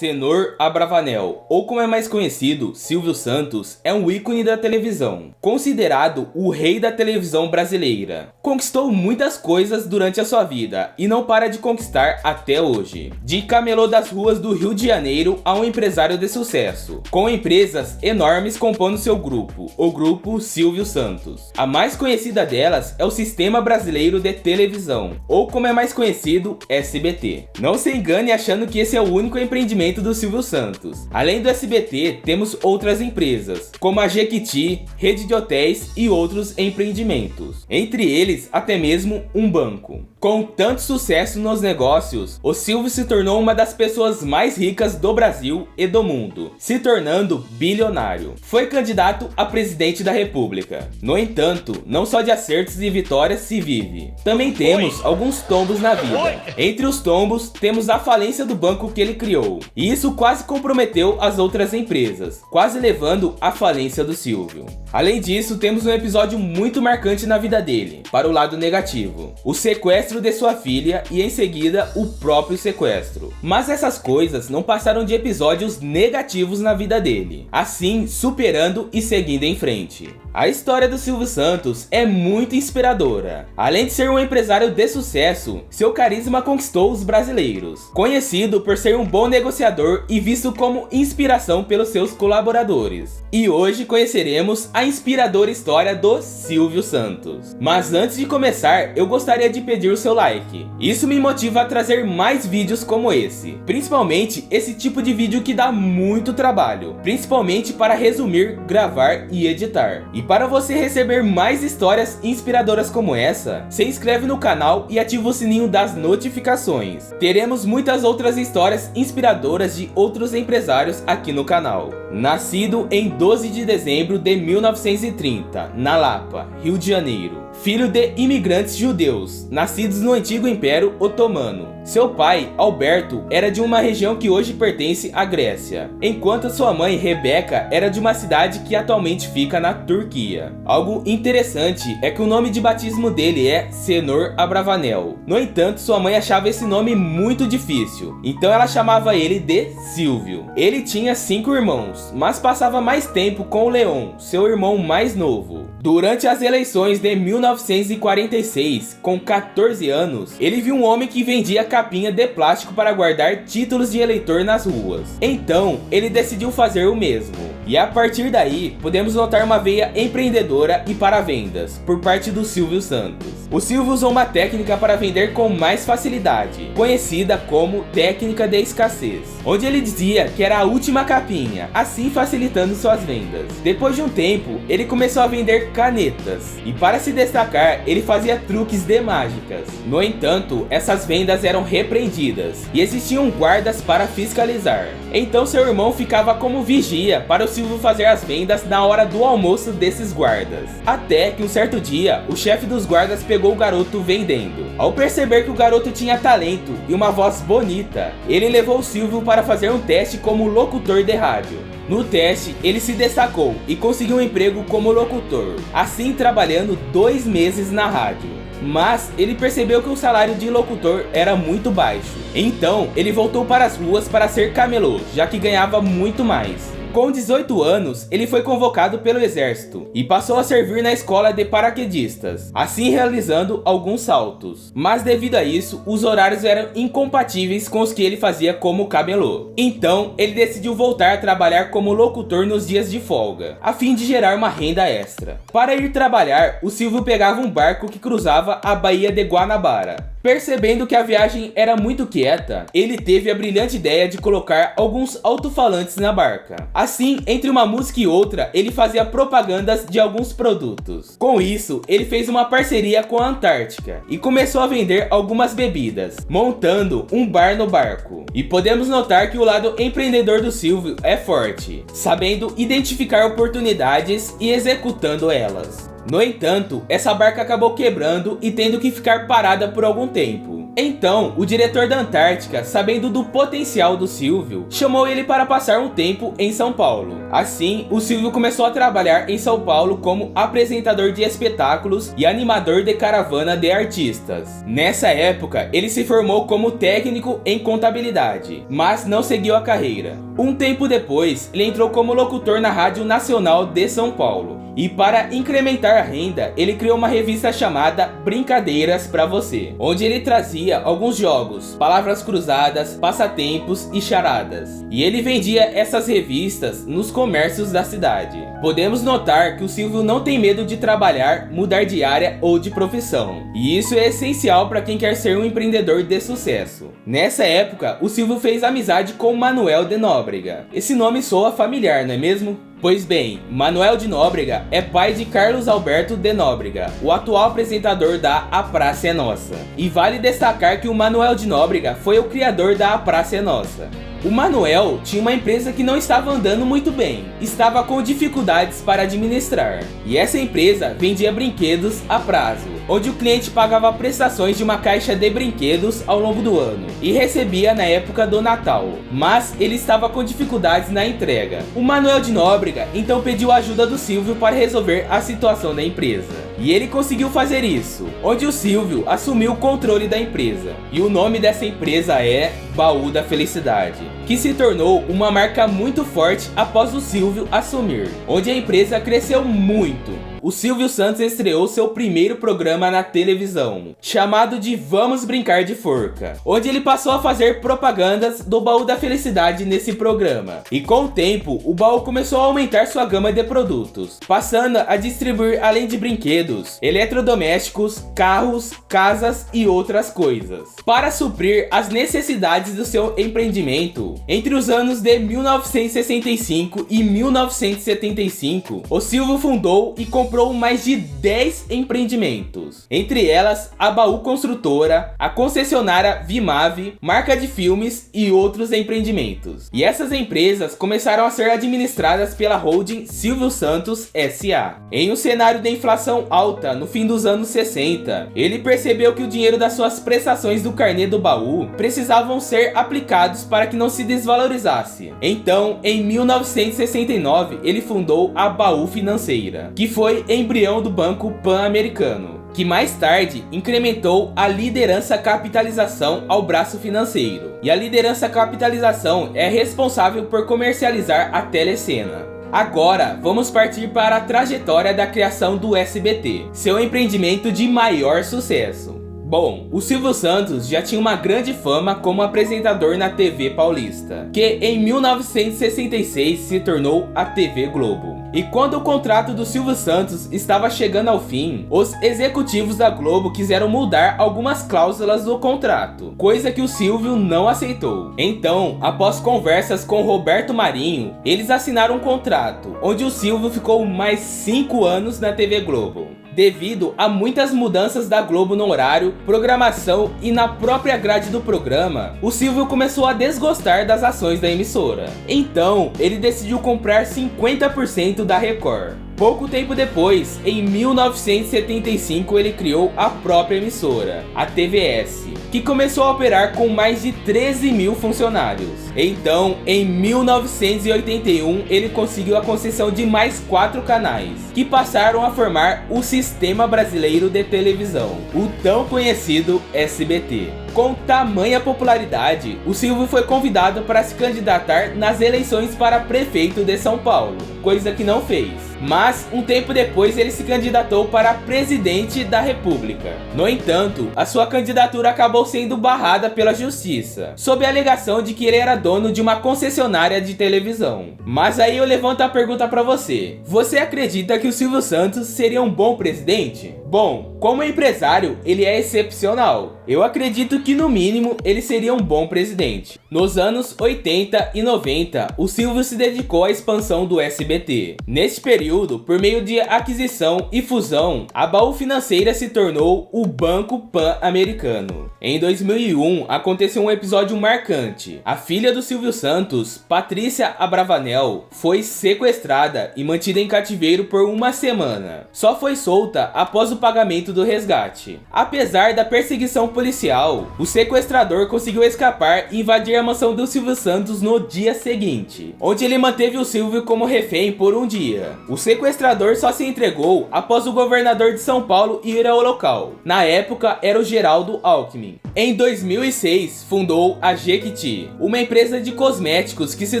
Senhor Abravanel, ou como é mais conhecido, Silvio Santos, é um ícone da televisão, considerado o rei da televisão brasileira. Conquistou muitas coisas durante a sua vida e não para de conquistar até hoje. De camelô das ruas do Rio de Janeiro a um empresário de sucesso, com empresas enormes compondo seu grupo, o Grupo Silvio Santos. A mais conhecida delas é o Sistema Brasileiro de Televisão, ou como é mais conhecido, SBT. Não se engane achando que esse é o único empreendimento do Silvio Santos. Além do SBT, temos outras empresas, como a Jequiti, rede de hotéis e outros empreendimentos. Entre eles, até mesmo um banco. Com tanto sucesso nos negócios, o Silvio se tornou uma das pessoas mais ricas do Brasil e do mundo, se tornando bilionário. Foi candidato a presidente da República. No entanto, não só de acertos e vitórias se vive. Também temos alguns tombos na vida. Entre os tombos, temos a falência do banco que ele criou. E isso quase comprometeu as outras empresas, quase levando à falência do Silvio. Além disso, temos um episódio muito marcante na vida dele, para o lado negativo: o sequestro de sua filha e em seguida o próprio sequestro. Mas essas coisas não passaram de episódios negativos na vida dele, assim superando e seguindo em frente. A história do Silvio Santos é muito inspiradora. Além de ser um empresário de sucesso, seu carisma conquistou os brasileiros. Conhecido por ser um bom negociador e visto como inspiração pelos seus colaboradores. E hoje conheceremos a inspiradora história do Silvio Santos. Mas antes de começar, eu gostaria de pedir o seu like. Isso me motiva a trazer mais vídeos como esse. Principalmente esse tipo de vídeo que dá muito trabalho. Principalmente para resumir, gravar e editar. E para você receber mais histórias inspiradoras como essa, se inscreve no canal e ativa o sininho das notificações. Teremos muitas outras histórias inspiradoras de outros empresários aqui no canal. Nascido em 12 de dezembro de 1930, na Lapa, Rio de Janeiro. Filho de imigrantes judeus, nascidos no antigo Império Otomano. Seu pai, Alberto, era de uma região que hoje pertence à Grécia, enquanto sua mãe, Rebeca, era de uma cidade que atualmente fica na Turquia. Algo interessante é que o nome de batismo dele é Senhor Abravanel. No entanto, sua mãe achava esse nome muito difícil, então ela chamava ele de Silvio. Ele tinha 5 irmãos, mas passava mais tempo com o Leon, seu irmão mais novo. Durante as eleições de 1946, com 14 anos, ele viu um homem que vendia capinha de plástico para guardar títulos de eleitor nas ruas. Então, ele decidiu fazer o mesmo. E a partir daí, podemos notar uma veia empreendedora e para vendas, por parte do Silvio Santos. O Silvio usou uma técnica para vender com mais facilidade, conhecida como técnica de escassez, onde ele dizia que era a última capinha, assim facilitando suas vendas. Depois de um tempo, ele começou a vender canetas, e para se destacar, ele fazia truques de mágicas. No entanto, essas vendas eram repreendidas, e existiam guardas para fiscalizar. Então seu irmão ficava como vigia para o Silvio fazer as vendas na hora do almoço desses guardas. Até que um certo dia, o chefe dos guardas pegou o garoto vendendo. Ao perceber que o garoto tinha talento e uma voz bonita, ele levou o Silvio para fazer um teste como locutor de rádio. No teste, ele se destacou e conseguiu um emprego como locutor, assim trabalhando 2 meses na rádio. Mas ele percebeu que o salário de locutor era muito baixo. Então, ele voltou para as ruas para ser camelô, já que ganhava muito mais. Com 18 anos, ele foi convocado pelo exército e passou a servir na escola de paraquedistas, assim realizando alguns saltos. Mas devido a isso, os horários eram incompatíveis com os que ele fazia como camelô. Então, ele decidiu voltar a trabalhar como locutor nos dias de folga, a fim de gerar uma renda extra. Para ir trabalhar, o Silvio pegava um barco que cruzava a Baía de Guanabara. Percebendo que a viagem era muito quieta, ele teve a brilhante ideia de colocar alguns alto-falantes na barca. Assim, entre uma música e outra, ele fazia propagandas de alguns produtos. Com isso, ele fez uma parceria com a Antártica e começou a vender algumas bebidas, montando um bar no barco. E podemos notar que o lado empreendedor do Silvio é forte, sabendo identificar oportunidades e executando elas. No entanto, essa barca acabou quebrando e tendo que ficar parada por algum tempo. Então, o diretor da Antártica, sabendo do potencial do Silvio, chamou ele para passar um tempo em São Paulo. Assim, o Silvio começou a trabalhar em São Paulo como apresentador de espetáculos e animador de caravana de artistas. Nessa época, ele se formou como técnico em contabilidade, mas não seguiu a carreira. Um tempo depois, ele entrou como locutor na Rádio Nacional de São Paulo. E para incrementar a renda, ele criou uma revista chamada Brincadeiras pra Você, onde ele trazia alguns jogos, palavras cruzadas, passatempos e charadas. E ele vendia essas revistas nos comércios da cidade. Podemos notar que o Silvio não tem medo de trabalhar, mudar de área ou de profissão. E isso é essencial para quem quer ser um empreendedor de sucesso. Nessa época, o Silvio fez amizade com Manuel de Nóbrega. Esse nome soa familiar, não é mesmo? Pois bem, Manuel de Nóbrega é pai de Carlos Alberto de Nóbrega, o atual apresentador da A Praça é Nossa. E vale destacar que o Manuel de Nóbrega foi o criador da A Praça é Nossa. O Manuel tinha uma empresa que não estava andando muito bem, estava com dificuldades para administrar. E essa empresa vendia brinquedos a prazo, onde o cliente pagava prestações de uma caixa de brinquedos ao longo do ano e recebia na época do Natal, mas ele estava com dificuldades na entrega. O Manuel de Nóbrega então pediu a ajuda do Silvio para resolver a situação da empresa. E ele conseguiu fazer isso, onde o Silvio assumiu o controle da empresa. E o nome dessa empresa é Baú da Felicidade, que se tornou uma marca muito forte após o Silvio assumir, onde a empresa cresceu muito. O Silvio Santos estreou seu primeiro programa na televisão, chamado de Vamos Brincar de Forca, onde ele passou a fazer propagandas do Baú da Felicidade nesse programa. E com o tempo, o baú começou a aumentar sua gama de produtos, passando a distribuir, além de brinquedos, eletrodomésticos, carros, casas e outras coisas. Para suprir as necessidades do seu empreendimento, entre os anos de 1965 e 1975, o Silvio fundou e comprou mais de 10 empreendimentos, entre elas a Baú Construtora, a concessionária Vimave, marca de filmes e outros empreendimentos. E essas empresas começaram a ser administradas pela holding Silvio Santos S.A. Em um cenário de inflação alta no fim dos anos 60, ele percebeu que o dinheiro das suas prestações do carnê do baú precisavam ser aplicados para que não se desvalorizasse. Então, em 1969, ele fundou a Baú Financeira, que foi embrião do Banco Pan-Americano, que mais tarde incrementou a liderança capitalização ao braço financeiro. E a liderança capitalização é responsável por comercializar a telecena. Agora, vamos partir para a trajetória da criação do SBT, seu empreendimento de maior sucesso. Bom, o Silvio Santos já tinha uma grande fama como apresentador na TV paulista, que em 1966 se tornou a TV Globo. E quando o contrato do Silvio Santos estava chegando ao fim, os executivos da Globo quiseram mudar algumas cláusulas do contrato, coisa que o Silvio não aceitou. Então, após conversas com Roberto Marinho, eles assinaram um contrato, onde o Silvio ficou mais 5 anos na TV Globo. Devido a muitas mudanças da Globo no horário, programação e na própria grade do programa, o Silvio começou a desgostar das ações da emissora. Então, ele decidiu comprar 50% da Record. Pouco tempo depois, em 1975, ele criou a própria emissora, a TVS, que começou a operar com mais de 13 mil funcionários. Então, em 1981, ele conseguiu a concessão de mais 4 canais, que passaram a formar o Sistema Brasileiro de Televisão, o tão conhecido SBT. Com tamanha popularidade, o Silvio foi convidado para se candidatar nas eleições para prefeito de São Paulo, coisa que não fez. Mas, um tempo depois, ele se candidatou para presidente da República. No entanto, a sua candidatura acabou sendo barrada pela justiça, sob a alegação de que ele era dono de uma concessionária de televisão. Mas aí eu levanto a pergunta para você. Você acredita que o Silvio Santos seria um bom presidente? Bom, como empresário, ele é excepcional. Eu acredito que no mínimo ele seria um bom presidente. Nos anos 80 e 90, o Silvio se dedicou à expansão do SBT. Neste período, período, por meio de aquisição e fusão, a Baú Financeira se tornou o Banco Pan-Americano. Em 2001, aconteceu um episódio marcante. A filha do Silvio Santos, Patrícia Abravanel, foi sequestrada e mantida em cativeiro por uma semana. Só foi solta após o pagamento do resgate. Apesar da perseguição policial, o sequestrador conseguiu escapar e invadir a mansão do Silvio Santos no dia seguinte, onde ele manteve o Silvio como refém por um dia. O sequestrador só se entregou após o governador de São Paulo ir ao local. Na época, era o Geraldo Alckmin. Em 2006, fundou a Jequiti, uma empresa de cosméticos que se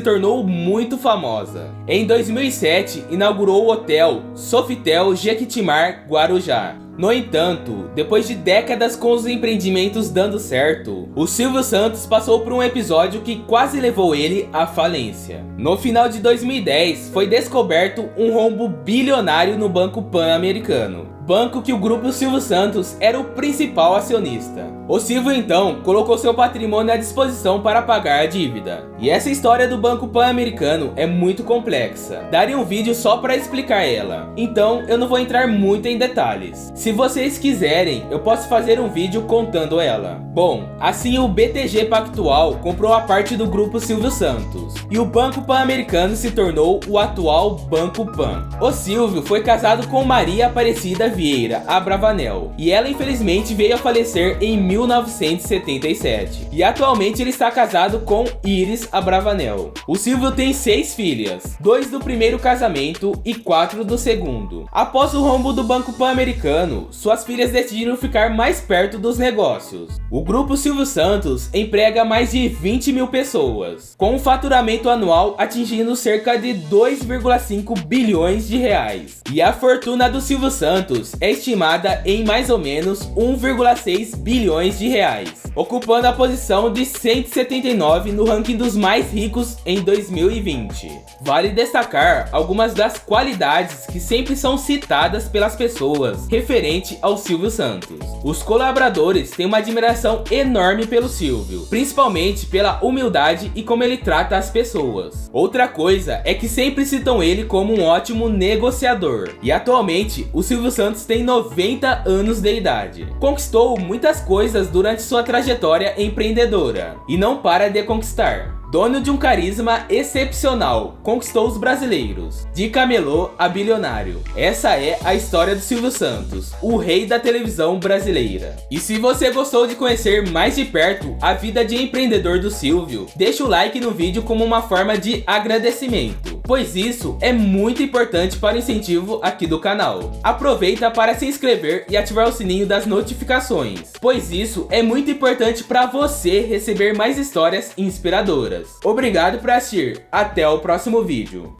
tornou muito famosa. Em 2007, inaugurou o hotel Sofitel Jequitimar Guarujá. No entanto, depois de décadas com os empreendimentos dando certo, o Silvio Santos passou por um episódio que quase levou ele à falência. No final de 2010, foi descoberto um rombo bilionário no Banco Pan-Americano, banco que o grupo Silvio Santos era o principal acionista. O Silvio então colocou seu patrimônio à disposição para pagar a dívida. E essa história do Banco Pan-Americano é muito complexa. Daria um vídeo só para explicar ela, então eu não vou entrar muito em detalhes. Se vocês quiserem, eu posso fazer um vídeo contando ela. Bom, assim o BTG Pactual comprou a parte do grupo Silvio Santos, e o Banco Pan-Americano se tornou o atual Banco Pan. O Silvio foi casado com Maria Aparecida Vieira Abravanel, e ela infelizmente veio a falecer em 1977. E atualmente ele está casado com Iris Abravanel. O Silvio tem 6 filhas, 2 do primeiro casamento e 4 do segundo. Após o rombo do Banco Pan-Americano, suas filhas decidiram ficar mais perto dos negócios. O grupo Silvio Santos emprega mais de 20 mil pessoas, com um faturamento anual atingindo cerca de 2,5 bilhões de reais. E a fortuna do Silvio Santos é estimada em mais ou menos 1,6 bilhões de reais, ocupando a posição de 179 no ranking dos mais ricos em 2020. Vale destacar algumas das qualidades que sempre são citadas pelas pessoas referente ao Silvio Santos. Os colaboradores têm uma admiração enorme pelo Silvio, principalmente pela humildade e como ele trata as pessoas. Outra coisa é que sempre citam ele como um ótimo negociador, e atualmente o Silvio Santos tem 90 anos de idade. Conquistou muitas coisas durante sua trajetória empreendedora e não para de conquistar. Dono de um carisma excepcional, conquistou os brasileiros, de camelô a bilionário. Essa é a história do Silvio Santos, o rei da televisão brasileira. E se você gostou de conhecer mais de perto a vida de empreendedor do Silvio, deixa o like no vídeo como uma forma de agradecimento, pois isso é muito importante para o incentivo aqui do canal. Aproveita para se inscrever e ativar o sininho das notificações, pois isso é muito importante para você receber mais histórias inspiradoras. Obrigado por assistir, até o próximo vídeo.